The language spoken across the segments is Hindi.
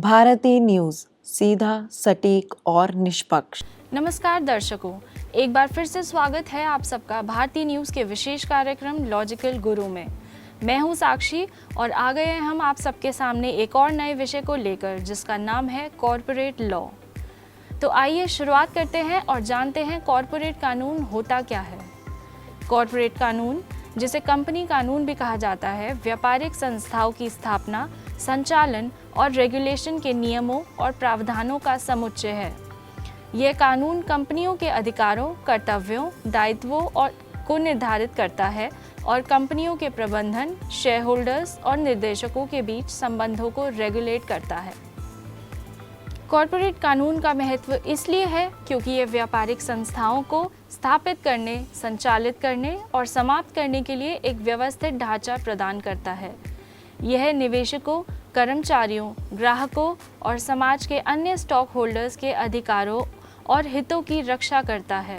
भारतीय न्यूज़, सीधा, सटीक और निष्पक्ष। नमस्कार दर्शकों, एक बार फिर से स्वागत है आप सबका भारतीय न्यूज़ के विशेष कार्यक्रम लॉजिकल गुरु में। मैं हूं साक्षी और आ गए हैं हम आप सबके सामने एक और नए विषय को लेकर, जिसका नाम है कॉर्पोरेट लॉ। तो आइए शुरुआत करते हैं और जानते हैं कॉर्पोरेट कानून होता क्या है। कॉर्पोरेट कानून, जिसे कंपनी कानून भी कहा जाता है, व्यापारिक संस्थाओं की स्थापना, संचालन और रेगुलेशन के नियमों और प्रावधानों का समुच्चय है। यह कानून कंपनियों के अधिकारों, कर्तव्यों, दायित्वों को निर्धारित करता है और कंपनियों के प्रबंधन, शेयर होल्डर्स और निर्देशकों के बीच संबंधों को रेगुलेट करता है। कॉर्पोरेट कानून का महत्व इसलिए है क्योंकि यह व्यापारिक संस्थाओं को स्थापित करने, संचालित करने और समाप्त करने के लिए एक व्यवस्थित ढांचा प्रदान करता है। यह निवेशकों, कर्मचारियों, ग्राहकों और समाज के अन्य स्टॉक होल्डर्स के अधिकारों और हितों की रक्षा करता है।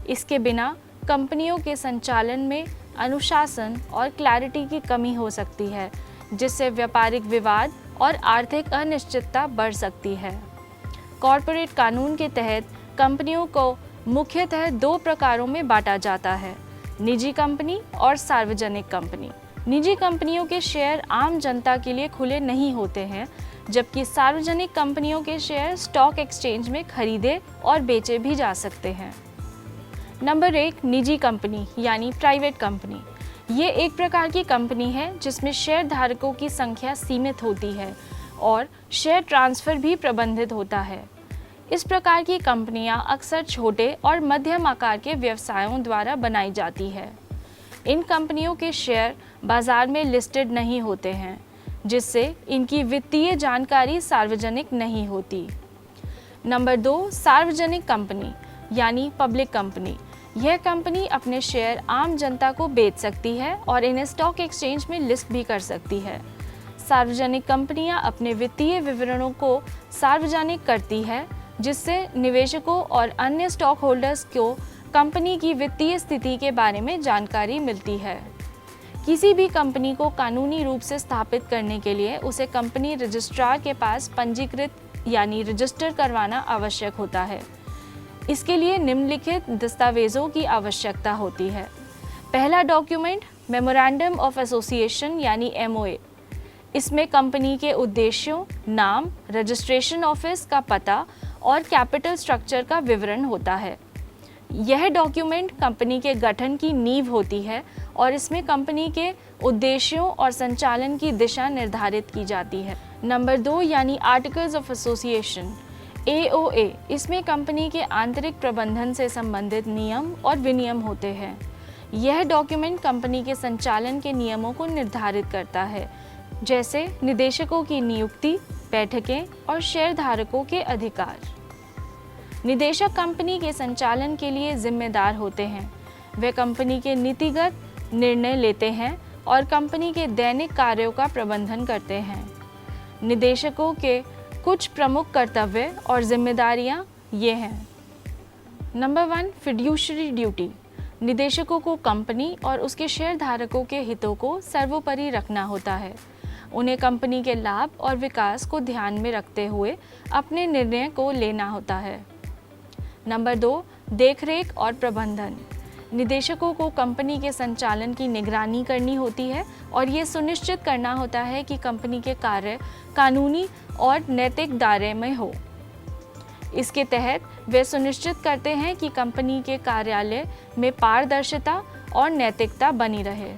इसके बिना कंपनियों के संचालन में अनुशासन और क्लैरिटी की कमी हो सकती है, जिससे व्यापारिक विवाद और आर्थिक अनिश्चितता बढ़ सकती है। कॉर्पोरेट कानून के तहत कंपनियों को मुख्यतः दो प्रकारों में बांटा जाता है, निजी कंपनी और सार्वजनिक कंपनी। निजी कंपनियों के शेयर आम जनता के लिए खुले नहीं होते हैं, जबकि सार्वजनिक कंपनियों के शेयर स्टॉक एक्सचेंज में खरीदे और बेचे भी जा सकते हैं। नंबर 1, निजी कंपनी यानी प्राइवेट कंपनी। ये एक प्रकार की कंपनी है जिसमें शेयर धारकों की संख्या सीमित होती है और शेयर ट्रांसफ़र भी प्रबंधित होता है। इस प्रकार की कंपनियां अक्सर छोटे और मध्यम आकार के व्यवसायों द्वारा बनाई जाती है। इन कंपनियों के शेयर बाजार में लिस्टेड नहीं होते हैं, जिससे इनकी वित्तीय जानकारी सार्वजनिक नहीं होती। नंबर 2, सार्वजनिक कंपनी यानी पब्लिक कंपनी। यह कंपनी अपने शेयर आम जनता को बेच सकती है और इन्हें स्टॉक एक्सचेंज में लिस्ट भी कर सकती है। सार्वजनिक कंपनियां अपने वित्तीय विवरणों को सार्वजनिक करती है, जिससे निवेशकों और अन्य स्टॉक होल्डर्स को कंपनी की वित्तीय स्थिति के बारे में जानकारी मिलती है। किसी भी कंपनी को कानूनी रूप से स्थापित करने के लिए उसे कंपनी रजिस्ट्रार के पास पंजीकृत यानी रजिस्टर करवाना आवश्यक होता है। इसके लिए निम्नलिखित दस्तावेजों की आवश्यकता होती है। पहला डॉक्यूमेंट मेमोरेंडम ऑफ एसोसिएशन यानी MOA। इसमें कंपनी के उद्देश्यों, नाम, रजिस्ट्रेशन ऑफिस का पता और कैपिटल स्ट्रक्चर का विवरण होता है। यह डॉक्यूमेंट कंपनी के गठन की नींव होती है और इसमें कंपनी के उद्देश्यों और संचालन की दिशा निर्धारित की जाती है। नंबर 2 यानी आर्टिकल्स ऑफ एसोसिएशन AOA। इसमें कंपनी के आंतरिक प्रबंधन से संबंधित नियम और विनियम होते हैं। यह डॉक्यूमेंट कंपनी के संचालन के नियमों को निर्धारित करता है, जैसे निदेशकों की नियुक्ति, बैठकें और शेयरधारकों के अधिकार। निदेशक कंपनी के संचालन के लिए जिम्मेदार होते हैं। वे कंपनी के नीतिगत निर्णय लेते हैं और कंपनी के दैनिक कार्यों का प्रबंधन करते हैं। निदेशकों के कुछ प्रमुख कर्तव्य और जिम्मेदारियां ये हैं। Number 1, fiduciary duty. निदेशकों को कंपनी और उसके शेयरधारकों के हितों को सर्वोपरि रखना होता है। उन्हें कंपनी के लाभ और विकास को ध्यान में रखते हुए अपने निर्णय को लेना होता है। नंबर 2, देखरेख और प्रबंधन। निदेशकों को कंपनी के संचालन की निगरानी करनी होती है और ये सुनिश्चित करना होता है कि कंपनी के कार्य कानूनी और नैतिक दायरे में हो। इसके तहत वे सुनिश्चित करते हैं कि कंपनी के कार्यालय में पारदर्शिता और नैतिकता बनी रहे।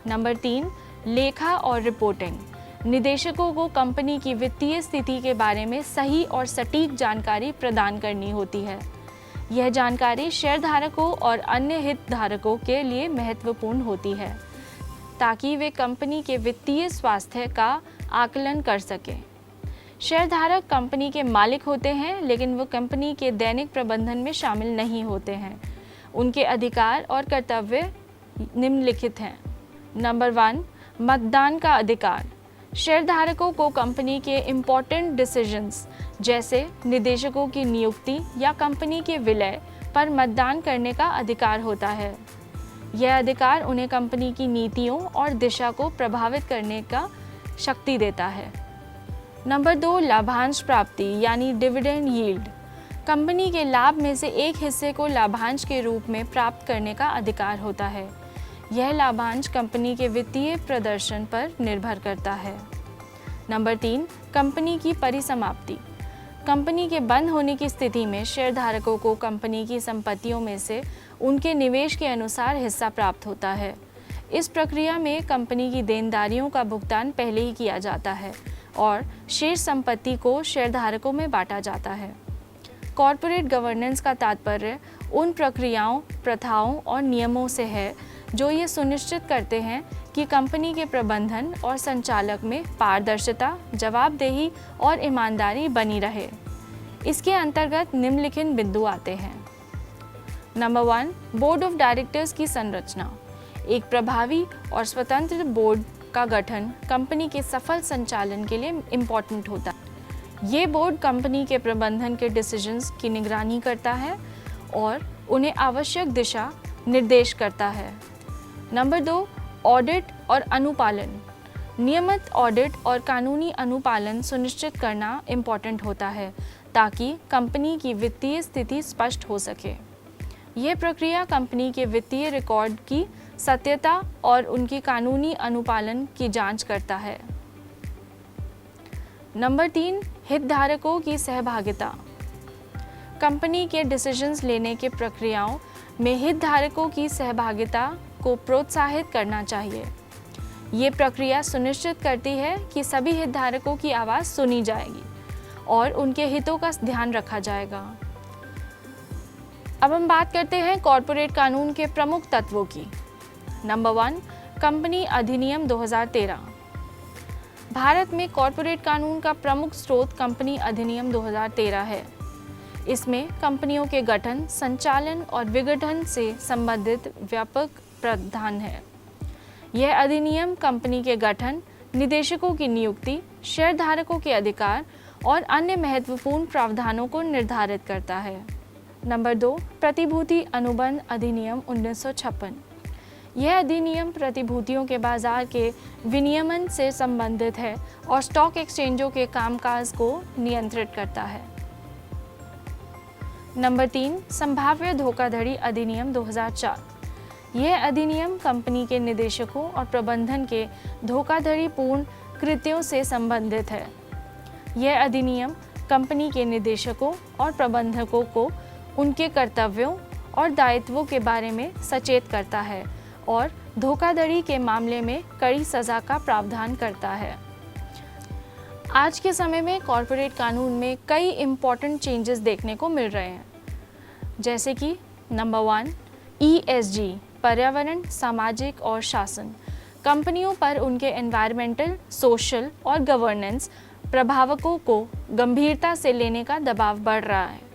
नंबर 3, लेखा और रिपोर्टिंग। निदेशकों को कंपनी की वित्तीय स्थिति के बारे में सही और सटीक जानकारी प्रदान करनी होती है। यह जानकारी शेयरधारकों और अन्य हितधारकों के लिए महत्वपूर्ण होती है, ताकि वे कंपनी के वित्तीय स्वास्थ्य का आकलन कर सकें। शेयरधारक कंपनी के मालिक होते हैं, लेकिन वो कंपनी के दैनिक प्रबंधन में शामिल नहीं होते हैं। उनके अधिकार और कर्तव्य निम्नलिखित हैं। नंबर 1, मतदान का अधिकार। शेयरधारकों को कंपनी के इम्पोर्टेंट डिसीजंस जैसे निदेशकों की नियुक्ति या कंपनी के विलय पर मतदान करने का अधिकार होता है। यह अधिकार उन्हें कंपनी की नीतियों और दिशा को प्रभावित करने का शक्ति देता है। नंबर 2, लाभांश प्राप्ति यानी डिविडेंड यील्ड। कंपनी के लाभ में से एक हिस्से को लाभांश के रूप में प्राप्त करने का अधिकार होता है। यह लाभांश कंपनी के वित्तीय प्रदर्शन पर निर्भर करता है। नंबर 3, कंपनी की परिसमाप्ति। कंपनी के बंद होने की स्थिति में शेयरधारकों को कंपनी की संपत्तियों में से उनके निवेश के अनुसार हिस्सा प्राप्त होता है। इस प्रक्रिया में कंपनी की देनदारियों का भुगतान पहले ही किया जाता है और शेष संपत्ति को शेयरधारकों में बांटा जाता है। कॉरपोरेट गवर्नेंस का तात्पर्य उन प्रक्रियाओं, प्रथाओं और नियमों से है जो ये सुनिश्चित करते हैं कि कंपनी के प्रबंधन और संचालक में पारदर्शिता, जवाबदेही और ईमानदारी बनी रहे। इसके अंतर्गत निम्नलिखित बिंदु आते हैं। नंबर 1, बोर्ड ऑफ डायरेक्टर्स की संरचना। एक प्रभावी और स्वतंत्र बोर्ड का गठन कंपनी के सफल संचालन के लिए इम्पोर्टेंट होता है। ये बोर्ड कंपनी के प्रबंधन के डिसीजंस की निगरानी करता है और उन्हें आवश्यक दिशा निर्देश करता है। नंबर 2, ऑडिट और अनुपालन। नियमित ऑडिट और कानूनी अनुपालन सुनिश्चित करना इम्पोर्टेंट होता है ताकि कंपनी की वित्तीय स्थिति स्पष्ट हो सके। यह प्रक्रिया कंपनी के वित्तीय रिकॉर्ड की सत्यता और उनकी कानूनी अनुपालन की जांच करता है। नंबर 3, हितधारकों की सहभागिता। कंपनी के डिसीजंस लेने के प्रक्रियाओं में हितधारकों की सहभागिता को प्रोत्साहित करना चाहिए। ये प्रक्रिया सुनिश्चित करती है कि सभी हितधारकों की आवाज़ सुनी जाएगी और उनके हितों का ध्यान रखा जाएगा। अब हम बात करते हैं कॉरपोरेट कानून के प्रमुख तत्वों की। नंबर 1, कंपनी अधिनियम 2013। भारत में कॉरपोरेट कानून का प्रमुख स्रोत कंपनी अधिनियम 2013 है। इसमें कंपनियों के गठन, संचालन और विघटन से संबंधित व्यापक प्रावधान है। यह अधिनियम कंपनी के गठन, निदेशकों की नियुक्ति, शेयरधारकों के अधिकार और अन्य महत्वपूर्ण प्रावधानों को निर्धारित करता है। नंबर 2, प्रतिभूति अनुबंध अधिनियम 1956। यह अधिनियम प्रतिभूतियों के बाजार के विनियमन से संबंधित है और स्टॉक एक्सचेंजों के कामकाज को नियंत्रित करता है। नंबर 3, संभाव्य धोखाधड़ी अधिनियम 2004। यह अधिनियम कंपनी के निदेशकों और प्रबंधन के धोखाधड़ीपूर्ण कृत्यों से संबंधित है। यह अधिनियम कंपनी के निदेशकों और प्रबंधकों को उनके कर्तव्यों और दायित्वों के बारे में सचेत करता है और धोखाधड़ी के मामले में कड़ी सज़ा का प्रावधान करता है। आज के समय में कॉरपोरेट कानून में कई इम्पॉर्टेंट चेंजेस देखने को मिल रहे हैं, जैसे कि नंबर 1, ESG, पर्यावरण, सामाजिक और शासन। कंपनियों पर उनके एनवायरमेंटल, सोशल और गवर्नेंस प्रभावकों को गंभीरता से लेने का दबाव बढ़ रहा है।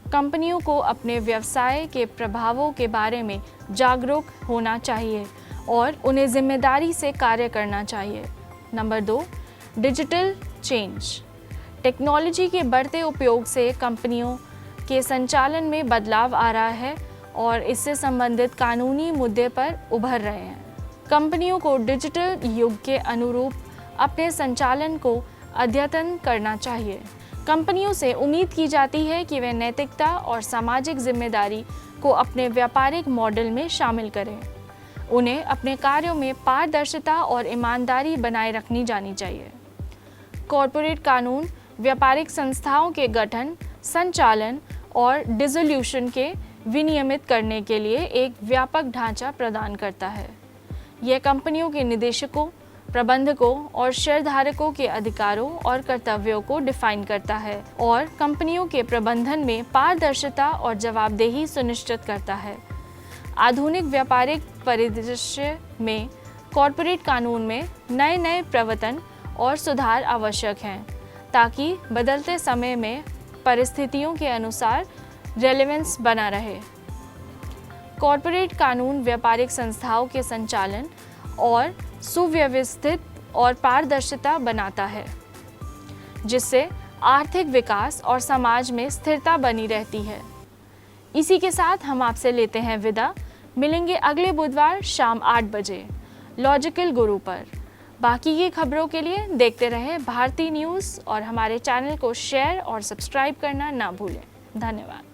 कंपनियों को अपने व्यवसाय के प्रभावों के बारे में जागरूक होना चाहिए और उन्हें जिम्मेदारी से कार्य करना चाहिए। Number 2, digital change. टेक्नोलॉजी के बढ़ते उपयोग से कंपनियों के संचालन में बदलाव आ रहा है और इससे संबंधित कानूनी मुद्दे पर उभर रहे हैं। कंपनियों को डिजिटल युग के अनुरूप अपने संचालन को अद्यतन करना चाहिए। कंपनियों से उम्मीद की जाती है कि वे नैतिकता और सामाजिक जिम्मेदारी को अपने व्यापारिक मॉडल में शामिल करें। उन्हें अपने कार्यों में पारदर्शिता और ईमानदारी बनाए रखनी जानी चाहिए। कॉरपोरेट कानून व्यापारिक संस्थाओं के गठन, संचालन और डिसोल्यूशन के विनियमित करने के लिए एक व्यापक ढांचा प्रदान करता है। यह कंपनियों के निदेशकों, प्रबंधकों और शेयरधारकों के अधिकारों और कर्तव्यों को डिफाइन करता है और कंपनियों के प्रबंधन में पारदर्शिता और जवाबदेही सुनिश्चित करता है। आधुनिक व्यापारिक परिदृश्य में कॉरपोरेट कानून में नए प्रवर्तन और सुधार आवश्यक हैं ताकि बदलते समय में परिस्थितियों के अनुसार रेलेवेंस बना रहे। कॉरपोरेट कानून व्यापारिक संस्थाओं के संचालन और सुव्यवस्थित और पारदर्शिता बनाता है, जिससे आर्थिक विकास और समाज में स्थिरता बनी रहती है। इसी के साथ हम आपसे लेते हैं विदा। मिलेंगे अगले बुधवार शाम 8 बजे लॉजिकल गुरु पर। बाकी की खबरों के लिए देखते रहे भारती न्यूज़ और हमारे चैनल को शेयर और सब्सक्राइब करना ना भूलें। धन्यवाद।